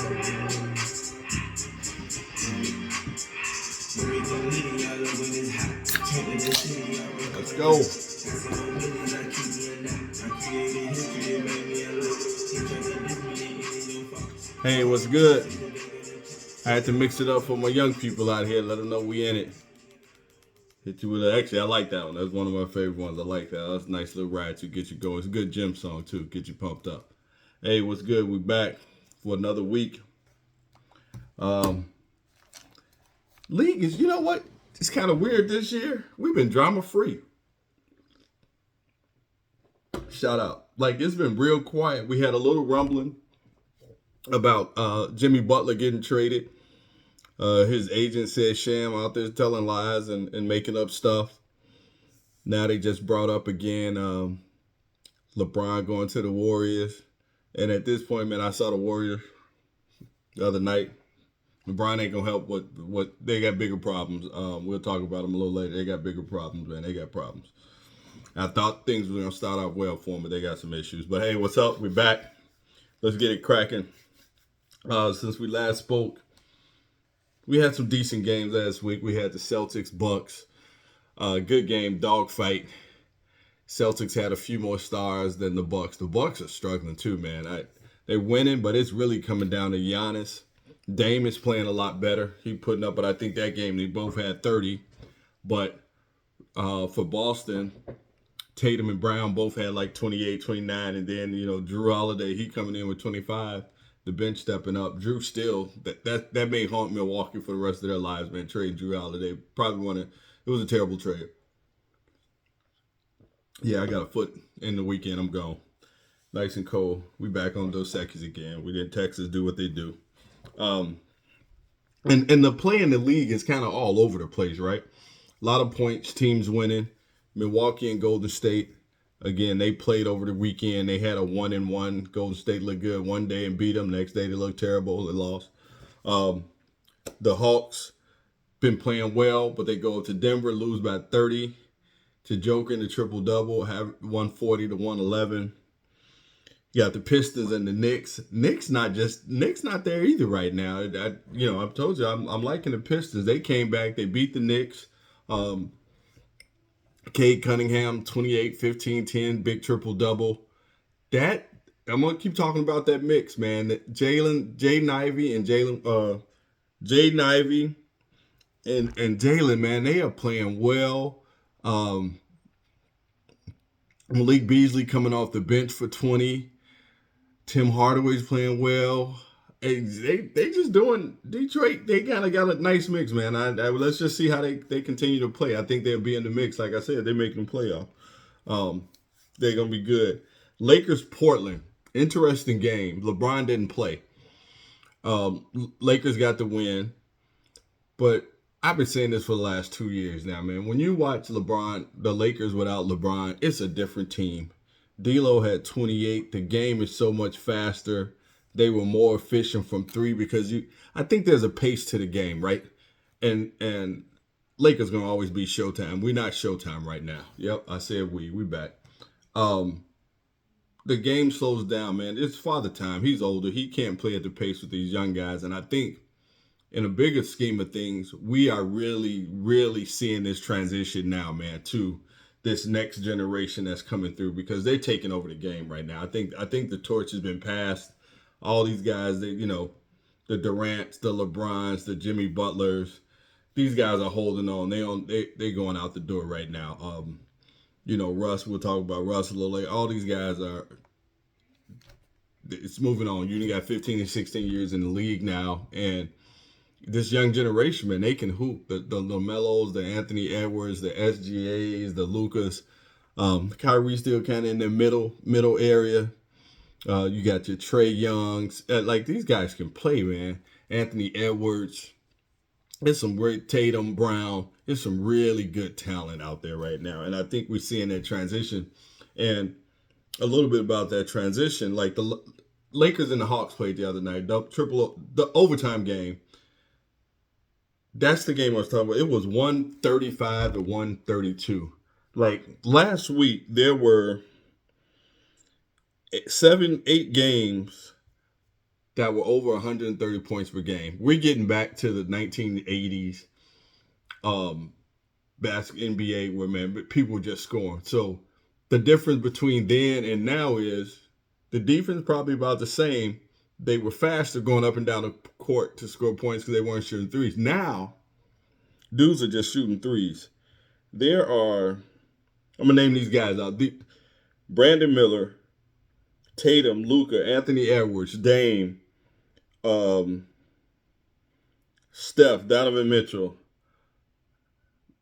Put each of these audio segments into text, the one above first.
Let's go. Hey, what's good? I had to mix it up for my young people out here. Let them know we in it. Hit you with it. Actually, I like that one. That's one of my favorite ones. I like that. That's a nice little ride to get you going. It's a good gym song too. Get you pumped up. Hey, what's good? We back for another week. League is, you know what? It's kind of weird this year. We've been drama free. Shout out. Like, it's been real quiet. We had a little rumbling about Jimmy Butler getting traded. His agent said Sham out there telling lies and making up stuff. Now they just brought up again LeBron going to the Warriors. And at this point, man, I saw the Warriors the other night. LeBron ain't going to help what they got bigger problems. We'll talk about them a little later. They got bigger problems, man. They got problems. I thought things were going to start off well for them, but they got some issues. But hey, what's up? We're back. Let's get it cracking. Since we last spoke, we had some decent games last week. We had the Celtics-Bucks. Good game, dogfight. Celtics had a few more stars than the Bucks. The Bucks are struggling too, man. They're winning, but it's really coming down to Giannis. Dame is playing a lot better. He putting up, but I think that game they both had 30. But for Boston, Tatum and Brown both had like 28, 29, and then Drew Holiday, he coming in with 25. The bench stepping up. Drew still that may haunt Milwaukee for the rest of their lives, man. Trade Drew Holiday it was a terrible trade. Yeah, I got a foot in the weekend. I'm gone. Nice and cold. We back on those Secchies again. We did Texas do what they do. And the play in the league is kind of all over the place, right? A lot of points, teams winning. Milwaukee and Golden State, again, they played over the weekend. They had a 1-1. Golden State looked good one day and beat them. Next day they looked terrible. They lost. The Hawks been playing well, but they go to Denver, lose by 30 to Joker in the triple-double, have 140 to 111. You got the Pistons and the Knicks. Knicks not there either right now. I've told you I'm liking the Pistons. They came back. They beat the Knicks. Cade Cunningham, 28, 15, 10, big triple-double. I'm going to keep talking about that mix, man. Jaden Ivey and Jalen, man, they are playing well. Malik Beasley coming off the bench for 20. Tim Hardaway's playing well. They just doing Detroit. They kind of got a nice mix, man. Let's just see how they continue to play. I think they'll be in the mix. Like I said, they're making the playoff. They're gonna be good. Lakers Portland, interesting game. LeBron didn't play. Lakers got the win, but I've been saying this for the last 2 years now, man. When you watch the Lakers without LeBron, it's a different team. D'Lo had 28. The game is so much faster. They were more efficient from three because I think there's a pace to the game, right? And Lakers gonna always be Showtime. We're not Showtime right now. Yep, I said we back. The game slows down, man. It's father time. He's older. He can't play at the pace with these young guys. And I think in a bigger scheme of things, we are really, really seeing this transition now, man, to this next generation that's coming through because they're taking over the game right now. I think the torch has been passed. All these guys, the Durants, the LeBrons, the Jimmy Butlers, these guys are holding on. They going out the door right now. Russ, we'll talk about Russ a little later. All these guys it's moving on. You got 15 and 16 years in the league now, and this young generation, man, they can hoop. The LaMelos, the Anthony Edwards, the SGAs, the Lucas. Kyrie still kind of in the middle area. You got your Trey Youngs. Like, these guys can play, man. Anthony Edwards. There's some great Tatum, Brown. There's some really good talent out there right now. And I think we're seeing that transition. And a little bit about that transition, like the Lakers and the Hawks played the other night, the overtime game. That's the game I was talking about. It was 135 to 132. Like, last week, there were 7-8 games that were over 130 points per game. We're getting back to the 1980s NBA where, man, people were just scoring. So the difference between then and now is the defense probably about the same. They were faster going up and down the court to score points because they weren't shooting threes. Now, dudes are just shooting threes. There are, I'm going to name these guys out. Brandon Miller, Tatum, Luka, Anthony Edwards, Dame, Steph, Donovan Mitchell,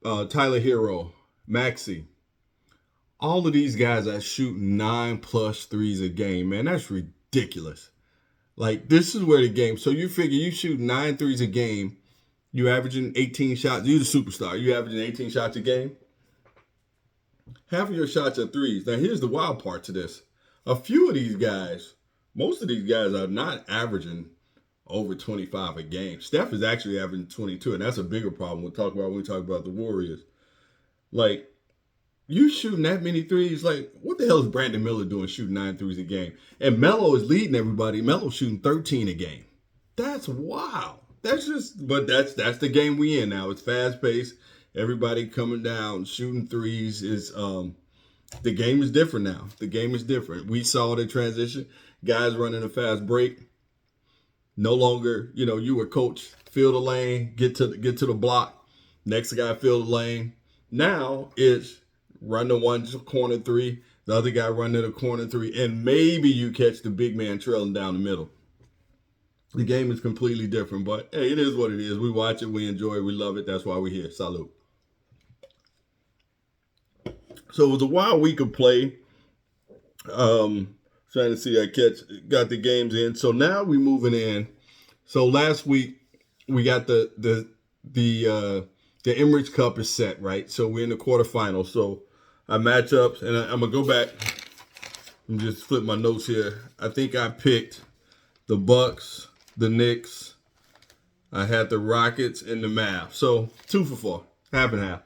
Tyler Hero, Maxey. All of these guys are shooting 9+ threes a game, man. That's ridiculous. Like, this is where the game. So you figure you shoot 9 threes a game, you averaging 18 shots. You're the superstar. You averaging 18 shots a game. Half of your shots are threes. Now, here's the wild part to this. A few of these guys, most of these guys are not averaging over 25 a game. Steph is actually averaging 22, and that's a bigger problem we'll talk about when we talk about the Warriors. Like, you shooting that many threes, like, what the hell is Brandon Miller doing shooting 9 threes a game? And Melo is leading everybody. Melo's shooting 13 a game. That's wild. That's the game we in now. It's fast-paced. Everybody coming down, shooting threes. The game is different now. The game is different. We saw the transition. Guys running a fast break. No longer, you were coach, fill the lane, get to the block. Next guy fill the lane. Now it's run the one corner three, the other guy run to the corner three, and maybe you catch the big man trailing down the middle. The game is completely different, but hey, it is what it is. We watch it, we enjoy it, we love it. That's why we're here. Salute. So it was a wild week of play. Trying to see got the games in. So now we're moving in. So last week we got the Emirates Cup is set, right? So we're in the quarterfinals. So our matchups, and I'm gonna go back and just flip my notes here. I think I picked the Bucks, the Knicks. I had the Rockets and the Mavs. So 2 for 4, half and half.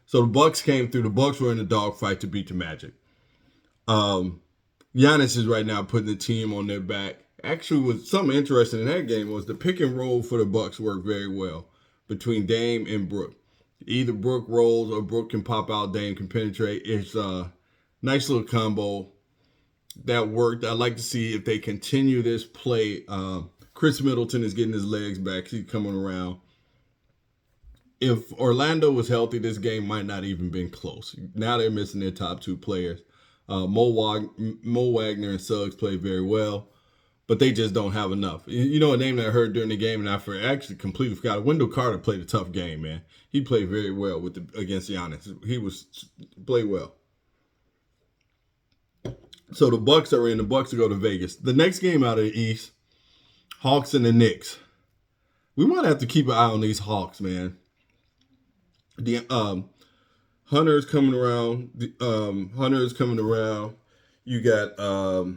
So the Bucks came through. The Bucks were in the dogfight to beat the Magic. Giannis is right now putting the team on their back. Actually, was something interesting in that game was the pick and roll for the Bucks worked very well between Dame and Brook. Either Brook rolls or Brook can pop out, Dame can penetrate. It's a nice little combo that worked. I'd like to see if they continue this play. Chris Middleton is getting his legs back. He's coming around. If Orlando was healthy, this game might not even been close. Now they're missing their top 2 players. Mo Wagner and Suggs played very well, but they just don't have enough. You know a name that I heard during the game, and I actually completely forgot. Wendell Carter played a tough game, man. He played very well against Giannis. He played well. So the Bucks are in. The Bucks will go to Vegas. The next game out of the East, Hawks and the Knicks. We might have to keep an eye on these Hawks, man. The Hunter's coming around. You got, of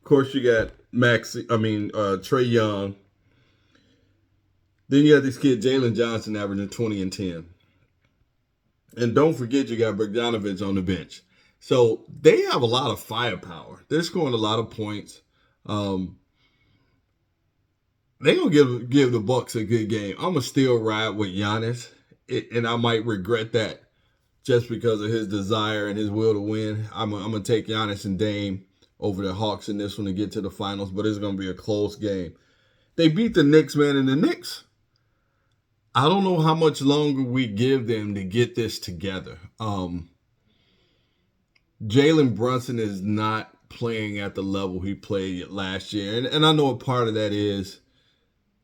course, you got Trae Young. Then you got this kid, Jalen Johnson, averaging 20 and 10. And don't forget, you got Bogdanovich on the bench. So they have a lot of firepower. They're scoring a lot of points. They're going to give the Bucks a good game. I'm going to still ride with Giannis, and I might regret that just because of his desire and his will to win. I'm going to take Giannis and Dame over the Hawks in this one to get to the finals, but it's going to be a close game. They beat the Knicks, man, and the Knicks, I don't know how much longer we give them to get this together. Jalen Brunson is not playing at the level he played last year, and I know a part of that is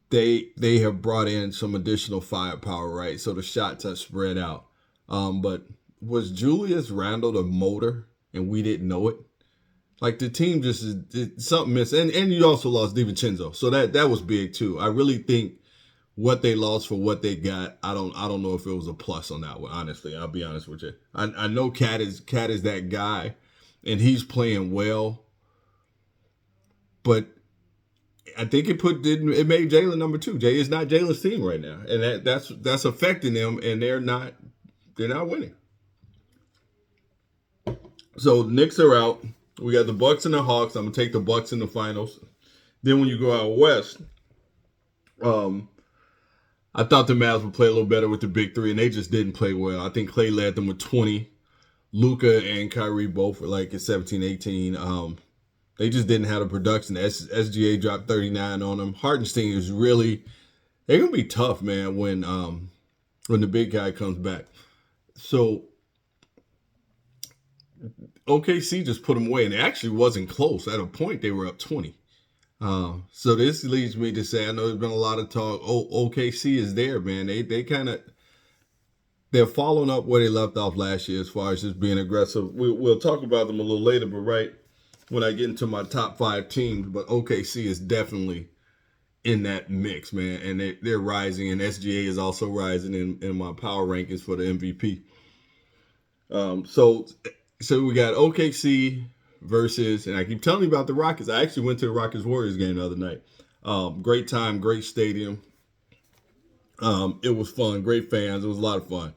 they have brought in some additional firepower, right? So the shots are spread out. But was Julius Randle the motor and we didn't know it? Like the team just is something missing. And you also lost DiVincenzo. So that was big too. I really think what they lost for what they got, I don't know if it was a plus on that one, honestly. I'll be honest with you. I know Cat is that guy and he's playing well. But I think it made Jalen number 2. Jay is not Jalen's team right now. And that's affecting them, and they're not winning. So the Knicks are out. We got the Bucks and the Hawks. I'm gonna take the Bucks in the finals. Then when you go out west, um, I thought the Mavs would play a little better with the big three, and they just didn't play well. I think Clay led them with 20. Luka and Kyrie both were like at 17, 18. They just didn't have the production. SGA dropped 39 on them. Hartenstein is really, they're gonna be tough, man, when the big guy comes back. So OKC just put them away, and it actually wasn't close. At a point, they were up 20. So this leads me to say, I know there's been a lot of talk. OKC is there, man. They kind of, they're following up where they left off last year as far as just being aggressive. We'll talk about them a little later, but right when I get into my top 5 teams, but OKC is definitely in that mix, man, and they're rising, and SGA is also rising in my power rankings for the MVP. So we got OKC versus, and I keep telling you about the Rockets. I actually went to the Rockets Warriors game the other night. Great time, great stadium. It was fun, great fans. It was a lot of fun.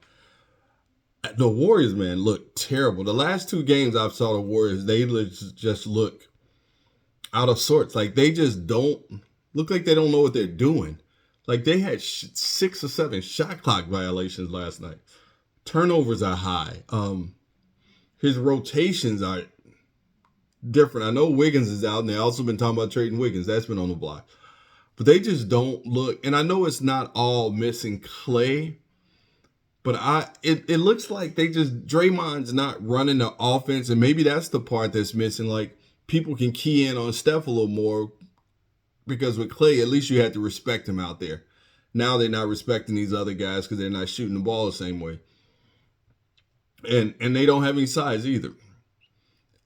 The Warriors, man, look terrible. The last 2 games I've saw the Warriors, they just look out of sorts. Like they just don't look like they don't know what they're doing. Like they had 6 or 7 shot clock violations last night. Turnovers are high. His rotations are different. I know Wiggins is out, and they also been talking about trading Wiggins. That's been on the block. But they just don't look, and I know it's not all missing Clay, but it looks like they just, Draymond's not running the offense, and maybe that's the part that's missing. Like, people can key in on Steph a little more, because with Clay, at least you had to respect him out there. Now they're not respecting these other guys because they're not shooting the ball the same way. And they don't have any size either.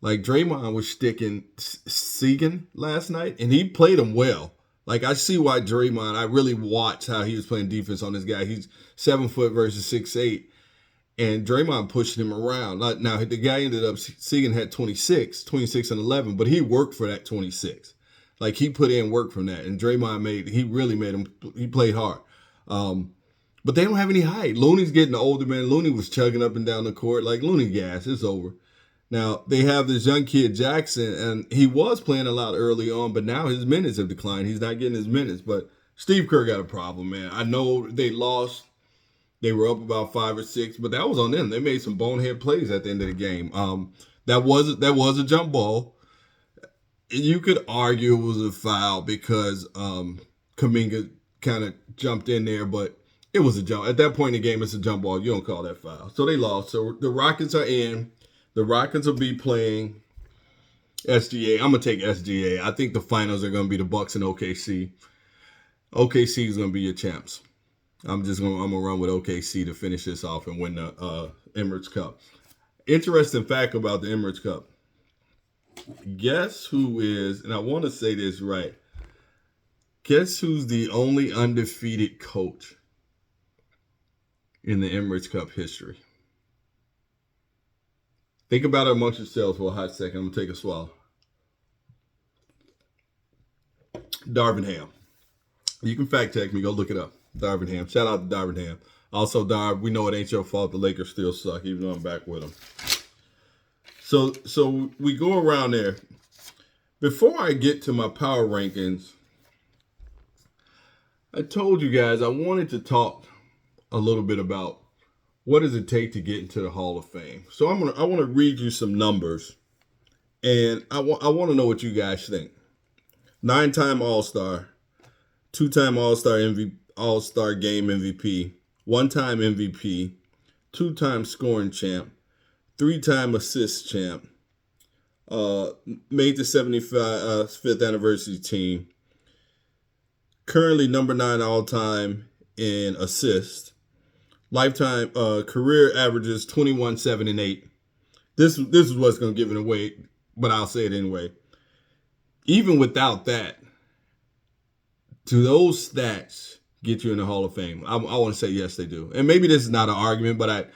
Like, Draymond was sticking Segan last night, and he played him well. Like, I see why Draymond, I really watched how he was playing defense on this guy. He's 7 foot versus 6'8", and Draymond pushed him around. Now, the guy ended up, Segan had 26 and 11, but he worked for that 26. Like, he put in work from that, and Draymond he really made him, he played hard. But they don't have any height. Looney's getting older, man. Looney was chugging up and down the court. Like, Looney gas, it's over. Now, they have this young kid, Jackson, and he was playing a lot early on, but now his minutes have declined. He's not getting his minutes, but Steve Kerr got a problem, man. I know they lost. They were up about 5 or 6, but that was on them. They made some bonehead plays at the end of the game. That was a jump ball. You could argue it was a foul because Kuminga kind of jumped in there, but it was a jump. At that point in the game, it's a jump ball. You don't call that foul. So they lost. So the Rockets are in. The Rockets will be playing SGA. I'm going to take SGA. I think the finals are going to be the Bucks and OKC. OKC is going to be your champs. I'm going to run with OKC to finish this off and win the Emirates Cup. Interesting fact about the Emirates Cup. Guess who is, and I want to say this right, guess who's the only undefeated coach in the Emirates Cup history? Think about it amongst yourselves for a hot second. I'm going to take a swallow. Darvin Ham. You can fact check me. Go look it up. Darvin Ham. Shout out to Darvin Ham. Also, Darv, we know it ain't your fault. The Lakers still suck, even though I'm back with them. So we go around there. Before I get to my power rankings, I told you guys I wanted to talk a little bit about what does it take to get into the Hall of Fame. So I want to read you some numbers, and I want to know what you guys think. 9-time All-Star, 2-time All-Star Game MVP, 1-time MVP, 2-time scoring champ, 3-time assist champ, made the 75th anniversary team, currently number 9 all-time in assists, lifetime career averages 21, 7, and 8. This is what's going to give it away, but I'll say it anyway. Even without that, do those stats get you in the Hall of Fame? I want to say yes, they do. And maybe this is not an argument, but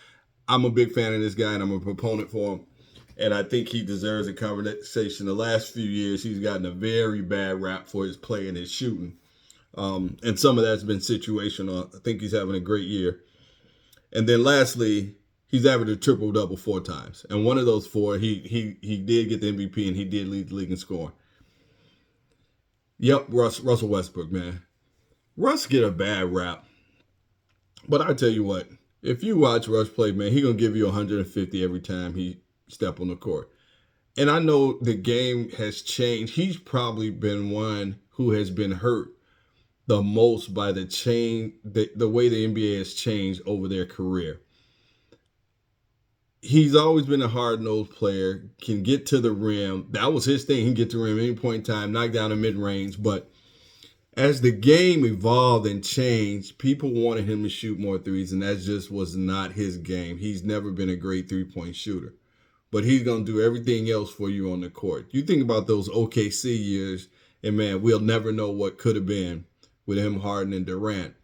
I'm a big fan of this guy, and I'm a proponent for him. And I think he deserves a conversation. The last few years, he's gotten a very bad rap for his play and his shooting. And some of that's been situational. I think he's having a great year. And then lastly, he's averaged a triple-double 4 times. And one of those 4, he did get the MVP, and he did lead the league in scoring. Yep, Russell Westbrook, man. Russ get a bad rap, but I tell you what, if you watch Russ play, man, he gonna give you 150 every time he step on the court. And I know the game has changed. He's probably been one who has been hurt the most by the way the NBA has changed over their career. He's always been a hard-nosed player, can get to the rim. That was his thing. He can get to the rim at any point in time, knock down a mid-range. But as the game evolved and changed, people wanted him to shoot more threes, and that just was not his game. He's never been a great three-point shooter. But he's going to do everything else for you on the court. You think about those OKC years, and man, we'll never know what could have been with him, Harden, and Durant.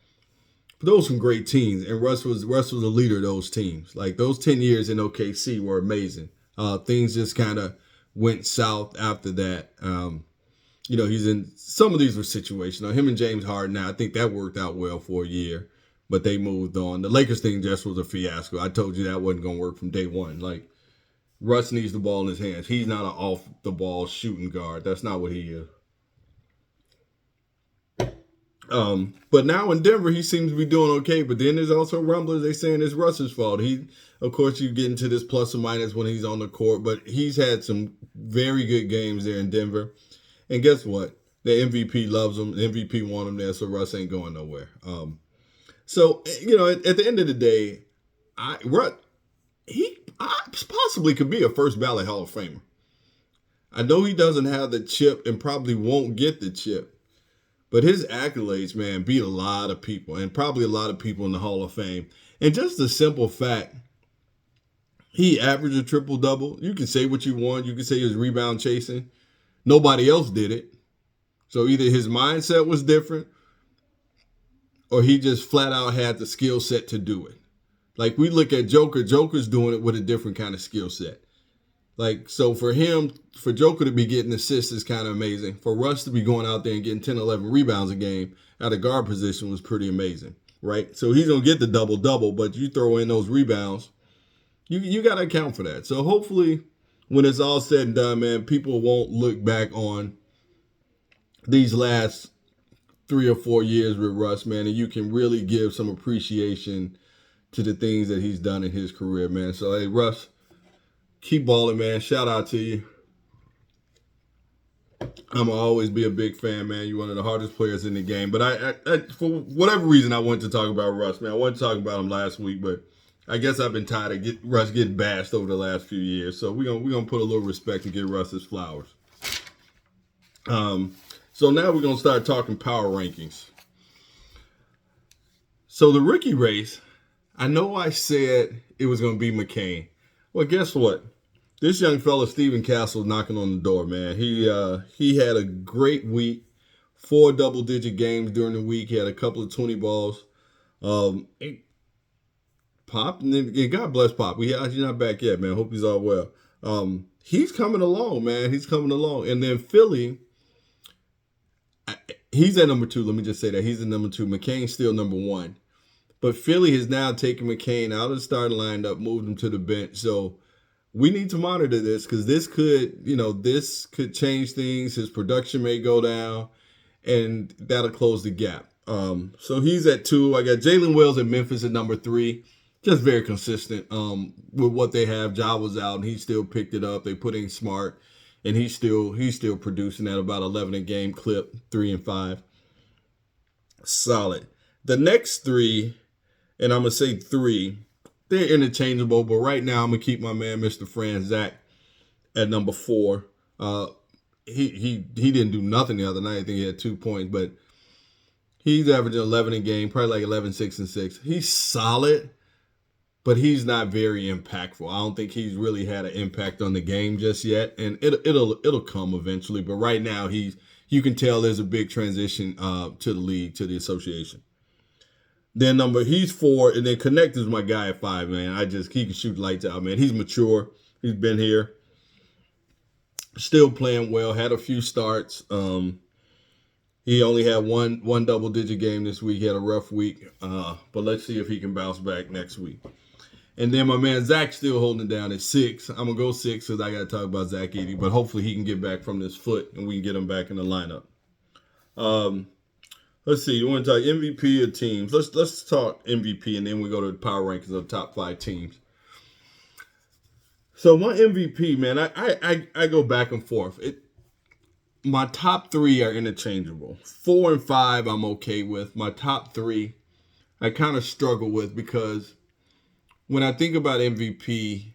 But those were some great teams, and Russ was a leader of those teams. Like those 10 years in OKC were amazing. Things just kind of went south after that. He's in some of these were situational. Him and James Harden. Now I think that worked out well for a year, but they moved on. The Lakers thing just was a fiasco. I told you that wasn't going to work from day one. Like Russ needs the ball in his hands. He's not an off the ball shooting guard. That's not what he is. But now in Denver, he seems to be doing okay. But then there's also rumblers. They saying it's Russ's fault. Of course, you get into this plus or minus when he's on the court, but he's had some very good games there in Denver. And guess what? The MVP loves him. The MVP want him there, so Russ ain't going nowhere. So at the end of the day, he possibly could be a first ballot Hall of Famer. I know he doesn't have the chip and probably won't get the chip. But his accolades, man, beat a lot of people and probably a lot of people in the Hall of Fame. And just the simple fact, he averaged a triple-double. You can say what you want. You can say he was rebound chasing. Nobody else did it. So either his mindset was different or he just flat out had the skill set to do it. Like we look at Joker. Joker's doing it with a different kind of skill set. Like, so for Joker to be getting assists is kind of amazing. For Russ to be going out there and getting 10, 11 rebounds a game at a guard position was pretty amazing, right? So he's going to get the double-double, but you throw in those rebounds, you got to account for that. So hopefully when it's all said and done, man, people won't look back on these last 3 or 4 years with Russ, man, and you can really give some appreciation to the things that he's done in his career, man. So, hey, Russ, keep balling, man. Shout out to you. I'm going to always be a big fan, man. You're one of the hardest players in the game. But I for whatever reason, I wanted to talk about Russ, man. I wanted to talk about him last week, but I guess I've been tired of Russ getting bashed over the last few years. So we're gonna put a little respect and give Russ his flowers. So now we're going to start talking power rankings. So the rookie race, I know I said it was going to be McCain. Well, guess what? This young fella, Steven Castle, is knocking on the door, man. He had a great week, 4 double-digit games during the week. He had a couple of 20 balls. Pop, and God bless Pop. He's not back yet, man. Hope he's all well. He's coming along, man. He's coming along. And then Philly, he's at number 2. Let me just say that. He's at number 2. McCain's still number 1. But Philly has now taken McCain out of the starting lineup, moved him to the bench. So we need to monitor this because this could change things. His production may go down, and that'll close the gap. So he's at 2. I got Jalen Wells at Memphis at number 3. Just very consistent with what they have. Ja was out, and he still picked it up. They put in Smart, and he's still producing at about 11 a game clip, 3 and 5. Solid. The next 3, and I'm going to say 3, they're interchangeable, but right now I'm going to keep my man, Mr. Franz Zach, at number 4. He didn't do nothing the other night. I think he had 2 points, but he's averaging 11 a game, probably like 11, 6, and 6. He's solid, but he's not very impactful. I don't think he's really had an impact on the game just yet, and it'll come eventually. But right now, you can tell there's a big transition to the league, to the association. Then he's 4, and then Connect is my guy at 5, man. He can shoot lights out, man. He's mature. He's been here. Still playing well. Had a few starts. He only had one double-digit game this week. He had a rough week. But let's see if he can bounce back next week. And then my man Zach's still holding it down at 6. I'm going to go 6 because I got to talk about Zach Edey. But hopefully he can get back from this foot and we can get him back in the lineup. Um, let's see. You want to talk MVP of teams? Let's talk MVP, and then we go to the power rankings of the top 5 teams. So my MVP, man, I go back and forth. My top 3 are interchangeable. 4 and 5, I'm okay with. My top 3, I kind of struggle with because when I think about MVP,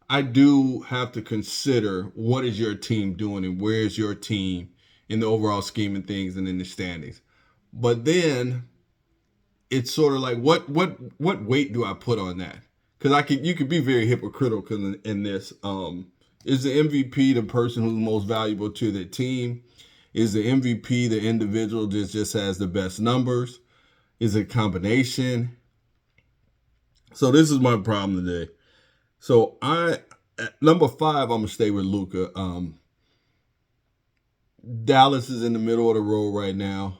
I do have to consider what is your team doing and where is your team in the overall scheme of things and in the standings. But then it's sort of like what weight do I put on that? Because you could be very hypocritical in this. Is the MVP the person who's most valuable to the team? Is the MVP the individual that just has the best numbers? Is it a combination? So this is my problem today. So at number 5, I'm gonna stay with Luka. Dallas is in the middle of the road right now.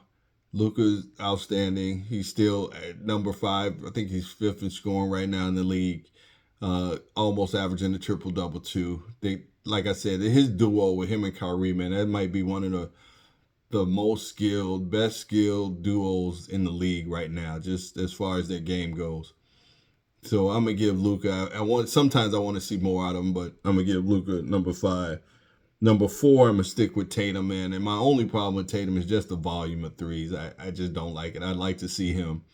Luka's outstanding. He's still at number 5. I think he's 5th in scoring right now in the league. Almost averaging the triple double too. Like I said, his duo with him and Kyrie, man, that might be one of the most skilled, best skilled duos in the league right now, just as far as their game goes. So I'm gonna give Luka. Sometimes I want to see more out of him, but I'm gonna give Luka number 5. Number 4, I'm gonna stick with Tatum, man. And my only problem with Tatum is just the volume of threes. I just don't like it. I'd like to see him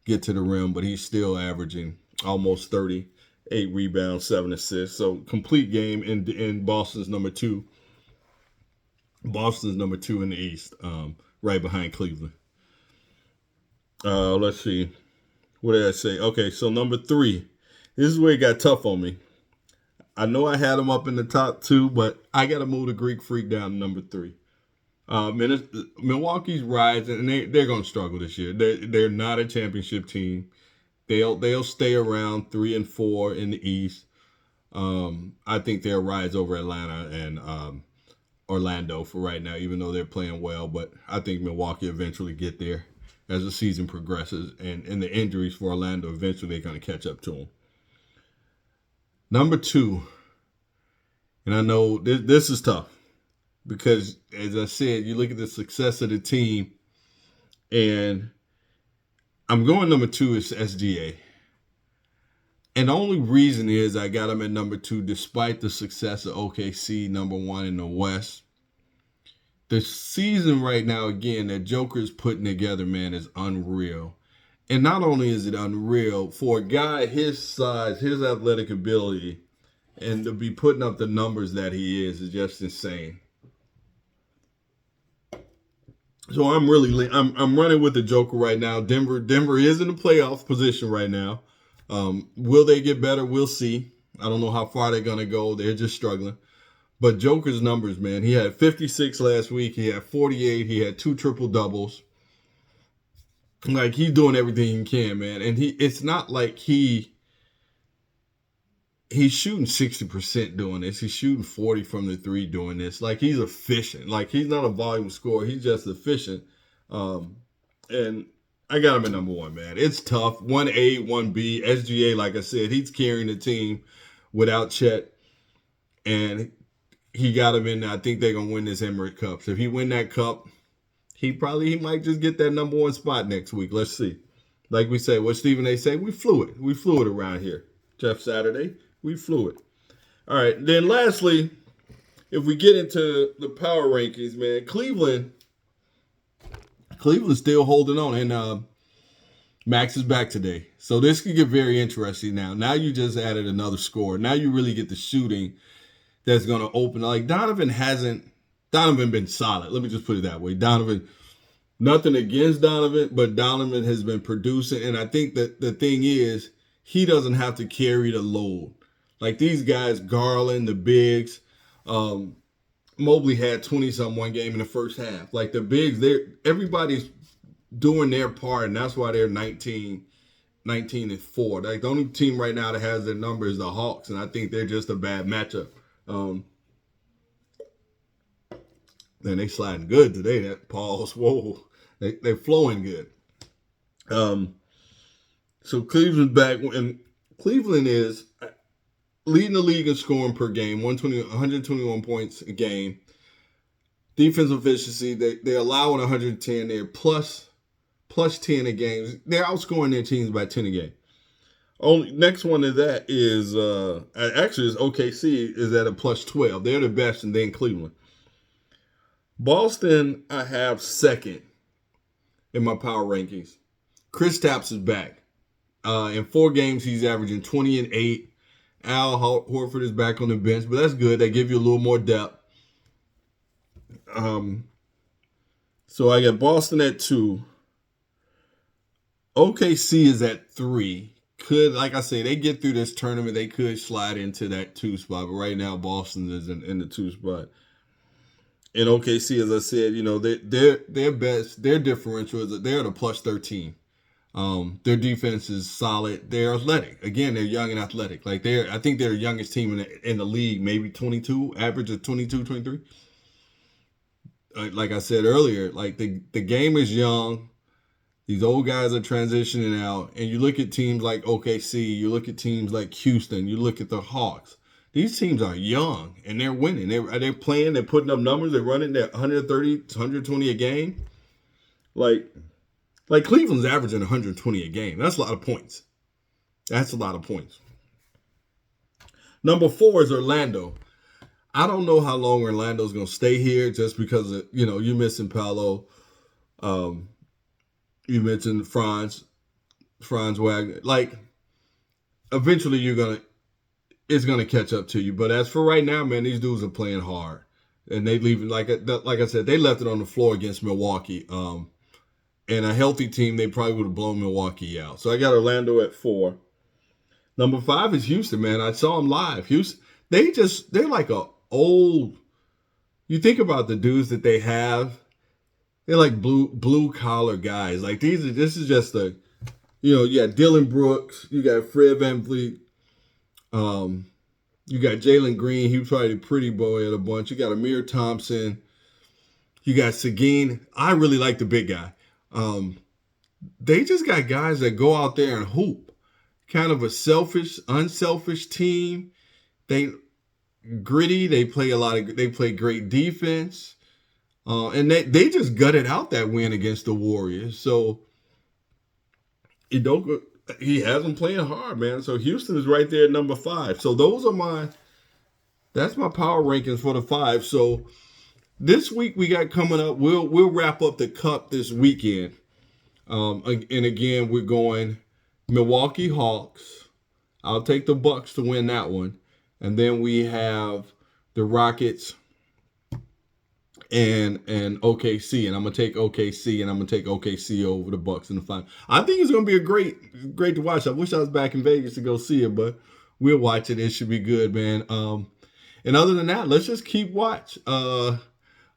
get to the rim, but he's still averaging almost 30, 8 rebounds, 7 assists. So complete game in Boston's number 2. Boston's number 2 in the East, right behind Cleveland. Let's see. What did I say? Okay, so number 3. This is where it got tough on me. I know I had him up in the top 2, but I got to move the Greek Freak down to number 3. Milwaukee's rising, and they're going to struggle this year. They're not a championship team. They'll stay around 3 and 4 in the East. I think they'll rise over Atlanta and Orlando for right now, even though they're playing well. But I think Milwaukee eventually get there as the season progresses, and the injuries for Orlando eventually they're going to catch up to them. Number 2, and I know this is tough because, as I said, you look at the success of the team, and I'm going number 2 is SGA. And the only reason is I got him at number 2 despite the success of OKC, number 1 in the West. The season right now, again, that Joker's putting together, man, is unreal. And not only is it unreal, for a guy his size, his athletic ability, and to be putting up the numbers that he is just insane. So I'm running with the Joker right now. Denver is in the playoff position right now. Will they get better? We'll see. I don't know how far they're gonna go. They're just struggling. But Joker's numbers, man, he had 56 last week. He had 48. He had 2 triple doubles. Like, he's doing everything he can, man. And it's not like he's shooting 60% doing this. He's shooting 40 from the 3 doing this. Like, he's efficient. Like, he's not a volume scorer. He's just efficient. And I got him at number 1, man. It's tough. 1A, 1B. SGA, like I said, he's carrying the team without Chet. And he got him in there. I think they're going to win this Emirates Cup. So if he win that cup, he might just get that number 1 spot next week. Let's see. Like we say, what Stephen A. say, we flew it. We flew it around here. Jeff Saturday, we flew it. All right. Then lastly, if we get into the power rankings, man, Cleveland's still holding on. And Max is back today. So this could get very interesting now. Now you just added another score. Now you really get the shooting that's going to open. Like, Donovan been solid. Let me just put it that way. Nothing against Donovan, but Donovan has been producing. And I think that the thing is, he doesn't have to carry the load. Like, these guys, Garland, the bigs, Mobley had 20-something one game in the first half. Like, the bigs, everybody's doing their part, and that's why they're 19 and 4. Like, the only team right now that has their number is the Hawks, and I think they're just a bad matchup. Man, they sliding good today. That pause, whoa, they're flowing good. So Cleveland's back, and Cleveland is leading the league in scoring per game, 121 points a game. Defensive efficiency, they're allowing 110. They're plus 10 a game. They're outscoring their teams by 10 a game. Only next one to that is actually is OKC is at a plus 12. They're the best, and then Cleveland. Boston, I have second in my power rankings. Kristaps is back. In 4 games, he's averaging 20 and 8. Al Horford is back on the bench, but that's good. They give you a little more depth. So I got Boston at 2. OKC is at 3. Could, like I say, they get through this tournament, they could slide into that 2 spot. But right now, Boston is in the 2 spot. And OKC, as I said, their best, their differential is that they're at a plus 13. Their defense is solid. They're athletic. Again, they're young and athletic. Like I think they're the youngest team in the league, maybe 22, average of 22, 23. Like I said earlier, like the game is young. These old guys are transitioning out. And you look at teams like OKC, you look at teams like Houston, you look at the Hawks. These teams are young, and they're winning. They're playing, they're putting up numbers, they're running at 130, 120 a game. Like Cleveland's averaging 120 a game. That's a lot of points. Number 4 is Orlando. I don't know how long Orlando's going to stay here just because of, you're missing Paolo. You mentioned Franz Wagner. Like, eventually it's going to catch up to you. But as for right now, man, these dudes are playing hard. And they leave, like I said, they left it on the floor against Milwaukee. And a healthy team, they probably would have blown Milwaukee out. So I got Orlando at 4. Number 5 is Houston, man. I saw them live. Houston, they're like a old. You think about the dudes that they have. They're like blue collar guys. Like this is just you got Dylan Brooks, you got Fred VanVleet, you got Jalen Green. He was probably the pretty boy of the bunch. You got Amir Thompson. You got Seguin. I really like the big guy. They just got guys that go out there and hoop. Kind of a unselfish team. They gritty. They play great defense. And they just gutted out that win against the Warriors. So he has them playing hard, man. So Houston is right there at number 5. So that's my power rankings for the 5. So this week we got coming up, we'll wrap up the cup this weekend. And again, we're going Milwaukee Hawks. I'll take the Bucks to win that one. And then we have the Rockets and OKC. And I'm going to take OKC, and I'm going to take OKC over the Bucks in the final. I think it's going to be great to watch. I wish I was back in Vegas to go see it, but we'll watch it. It should be good, man. And other than that, let's just keep watch. The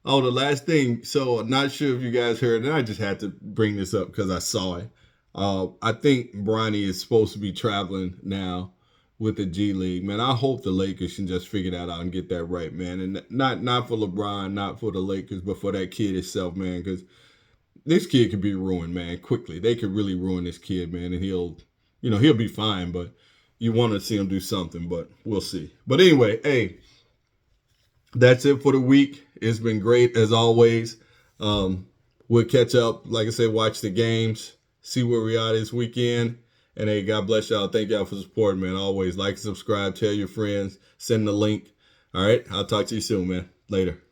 last thing. So I'm not sure if you guys heard, and I just had to bring this up because I saw it. I think Bronny is supposed to be traveling now with the G League. Man, I hope the Lakers can just figure that out and get that right, man. And not for LeBron, not for the Lakers, but for that kid itself, man. Because this kid could be ruined, man, quickly. They could really ruin this kid, man, and he'll be fine. But you want to see him do something, but we'll see. But anyway, hey, that's it for the week. It's been great as always. We'll catch up. Like I said, watch the games, see where we are this weekend. And hey, God bless y'all. Thank y'all for the support, man. Always like, subscribe, tell your friends, send the link. All right. I'll talk to you soon, man. Later.